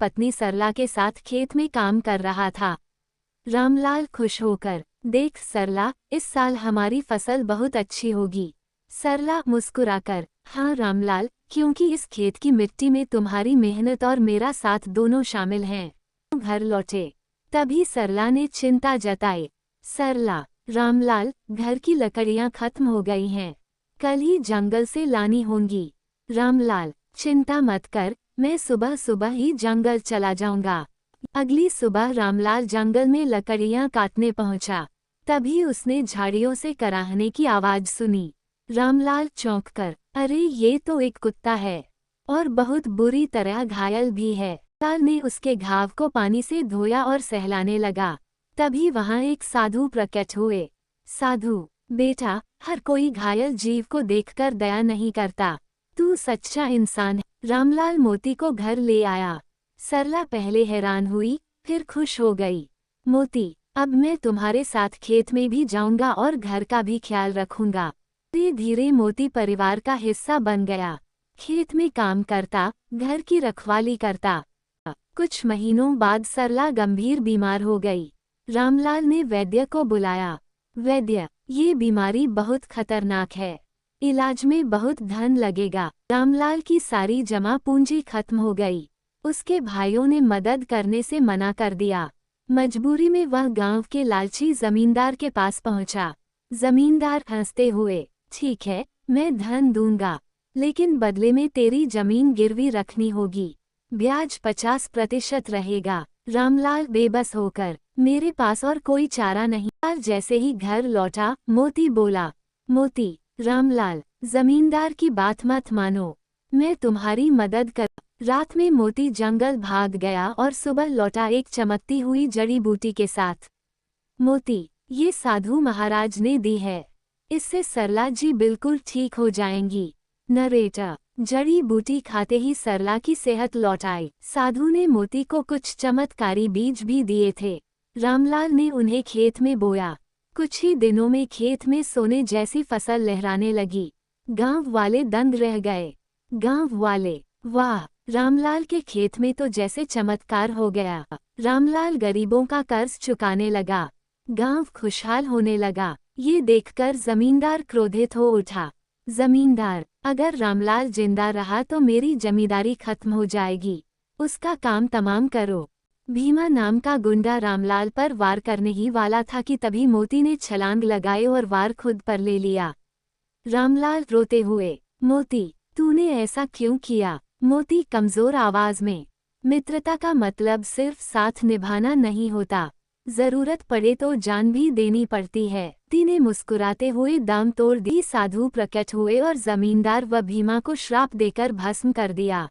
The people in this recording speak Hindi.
पत्नी सरला के साथ खेत में काम कर रहा था। रामलाल खुश होकर, देख सरला, इस साल हमारी फसल बहुत अच्छी होगी। सरला मुस्कुराकर, हाँ रामलाल, क्योंकि इस खेत की मिट्टी में तुम्हारी मेहनत और मेरा साथ दोनों शामिल हैं। घर लौटे तभी सरला ने चिंता जताई। सरला, रामलाल, घर की लकड़ियां खत्म हो गई हैं, कल ही जंगल से लानी होंगी। रामलाल, चिंता मत कर, मैं सुबह सुबह ही जंगल चला जाऊंगा। अगली सुबह रामलाल जंगल में लकड़ियां काटने पहुंचा। तभी उसने झाड़ियों से कराहने की आवाज सुनी। रामलाल चौंककर, अरे ये तो एक कुत्ता है और बहुत बुरी तरह घायल भी है। लाल ने उसके घाव को पानी से धोया और सहलाने लगा। तभी वहां एक साधु प्रकट हुए। साधु, बेटा, हर कोई घायल जीव को देखकर दया नहीं करता, तू सच्चा इंसान है। रामलाल मोती को घर ले आया। सरला पहले हैरान हुई, फिर खुश हो गई। मोती, अब मैं तुम्हारे साथ खेत में भी जाऊंगा और घर का भी ख्याल रखूंगा। धीरे धीरे मोती परिवार का हिस्सा बन गया। खेत में काम करता, घर की रखवाली करता। कुछ महीनों बाद सरला गंभीर बीमार हो गई। रामलाल ने वैद्य को बुलाया। वैद्य, ये बीमारी बहुत खतरनाक है, इलाज में बहुत धन लगेगा। रामलाल की सारी जमा पूंजी खत्म हो गई। उसके भाइयों ने मदद करने से मना कर दिया। मजबूरी में वह गांव के लालची जमींदार के पास पहुंचा। जमींदार हंसते हुए, ठीक है, मैं धन दूंगा, लेकिन बदले में तेरी जमीन गिरवी रखनी होगी, ब्याज 50% रहेगा। रामलाल बेबस होकर, मेरे पास और कोई चारा नहीं। रामलाल जैसे ही घर लौटा, मोती बोला, मोती, रामलाल, जमींदार की बात मत मानो, मैं तुम्हारी मदद कर। रात में मोती जंगल भाग गया और सुबह लौटा एक चमकती हुई जड़ी बूटी के साथ। मोती, ये साधु महाराज ने दी है, इससे सरला जी बिल्कुल ठीक हो जाएंगी। नरेटर, जड़ी बूटी खाते ही सरला की सेहत लौट आई। साधु ने मोती को कुछ चमत्कारी बीज भी दिए थे। रामलाल ने उन्हें खेत में बोया। कुछ ही दिनों में खेत में सोने जैसी फसल लहराने लगी। गांव वाले दंग रह गए। गांव वाले, वाह, रामलाल के खेत में तो जैसे चमत्कार हो गया। रामलाल गरीबों का कर्ज चुकाने लगा। गांव खुशहाल होने लगा। ये देखकर जमींदार क्रोधित हो उठा। जमींदार, अगर रामलाल जिंदा रहा तो मेरी जमींदारी खत्म हो जाएगी, उसका काम तमाम करो। भीमा नाम का गुंडा रामलाल पर वार करने ही वाला था कि तभी मोती ने छलांग लगाई और वार खुद पर ले लिया। रामलाल रोते हुए, मोती, तूने ऐसा क्यों किया? मोती कमजोर आवाज में, मित्रता का मतलब सिर्फ साथ निभाना नहीं होता, जरूरत पड़े तो जान भी देनी पड़ती है। मोती ने मुस्कुराते हुए दाम तोड़ दी। साधु प्रकट हुए और जमींदार व भीमा को श्राप देकर भस्म कर दिया।